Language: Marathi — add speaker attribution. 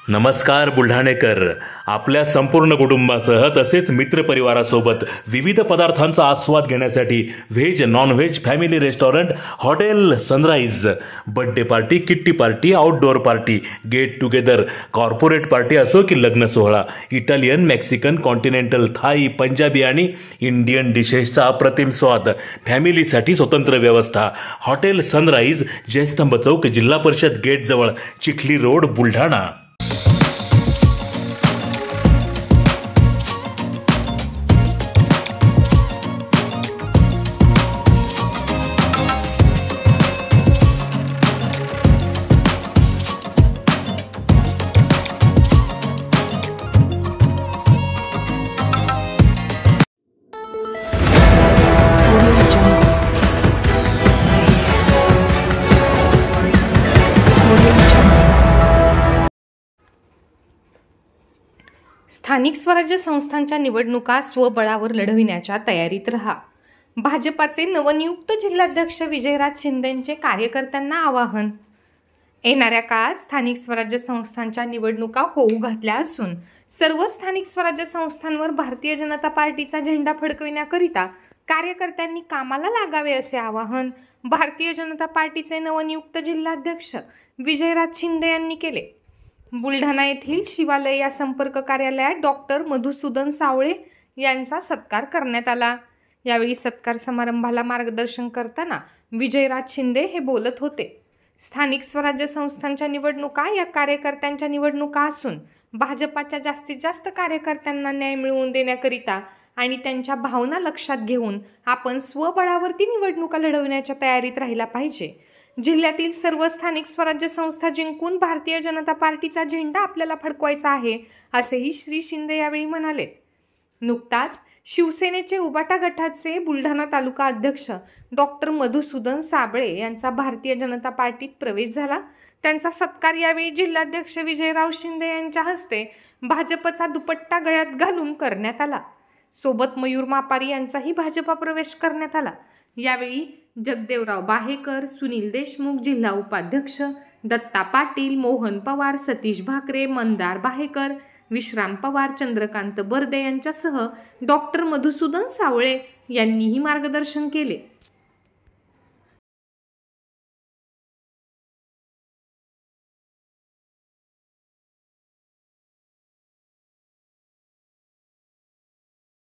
Speaker 1: नमस्कार बुलढाणेकर. आपल्या संपूर्ण कुटुंबासह तसेच मित्रपरिवारासोबत विविध पदार्थांचा आस्वाद घेण्यासाठी veg non veg family restaurant hotel Sunrise. Birthday party, kitty party, outdoor party, get together, corporate party असो की लग्न सोहळा, Italian, Mexican, continental, Thai, Punjabi आणि इंडियन डिशेसचा अप्रतिम स्वाद. फॅमिलीसाठी स्वतंत्र व्यवस्था. हॉटेल सनराइज, जयस्तंभ चौक, जिल्हा परिषद गेट जवळ, चिखली रोड, बुलढाणा.
Speaker 2: स्थानिक स्वराज्य संस्थांच्या निवडणुका स्वबळावर लढविण्याच्या तयारीत रहा. भाजपाचे नवनियुक्त जिल्हाध्यक्ष विजयराज शिंदेंचे कार्यकर्त्यांना आवाहन. येणाऱ्या काळात स्थानिक स्वराज्य संस्थांच्या निवडणुका होऊ घातल्या असून सर्व स्थानिक स्वराज्य संस्थांवर भारतीय जनता पार्टीचा झेंडा फडकविण्याकरिता कार्यकर्त्यांनी कामाला लागावे असे आवाहन भारतीय जनता पार्टीचे नवनियुक्त जिल्हाध्यक्ष विजयराज शिंदे यांनी केले. बुलढाणा येथील शिवालय या संपर्क कार्यालयात डॉक्टर मधुसूदन सावळे यांचा सत्कार करण्यात आला. यावेळी सत्कार समारंभाला मार्गदर्शन करताना विजयराज शिंदे हे बोलत होते. स्थानिक स्वराज्य संस्थांच्या निवडणुका या कार्यकर्त्यांच्या निवडणुका असून भाजपाच्या जास्तीत जास्त कार्यकर्त्यांना न्याय मिळवून देण्याकरिता आणि त्यांच्या भावना लक्षात घेऊन आपण स्वबळावरती निवडणुका लढवण्याच्या तयारीत राहिला पाहिजे. जिल्ह्यातील सर्व स्थानिक स्वराज्य संस्था जिंकून भारतीय जनता पार्टीचा झेंडा आपल्याला फडकवायचा आहे असेही श्री शिंदे यावेळी म्हणाले. नुकताच शिवसेनेचे उबाटा गटाचे बुलढाणा तालुका अध्यक्ष डॉक्टर मधुसूदन साबळे यांचा भारतीय जनता पार्टीत प्रवेश झाला. त्यांचा सत्कार यावेळी जिल्हाध्यक्ष विजयराव शिंदे यांच्या हस्ते भाजपचा दुपट्टा गळ्यात घालून करण्यात आला. सोबत मयूर मापारी यांचाही भाजपा प्रवेश करण्यात आला. यावेळी जगदेवराव बाहेकर, सुनील देशमुख, जिल्हा उपाध्यक्ष दत्ता पाटील, मोहन पवार, सतीश भाकरे, मंदार बाहेकर, विश्राम पवार, चंद्रकांत बर्दे यांच्यासह डॉक्टर मधुसूदन सावळे यांनीही मार्गदर्शन केले.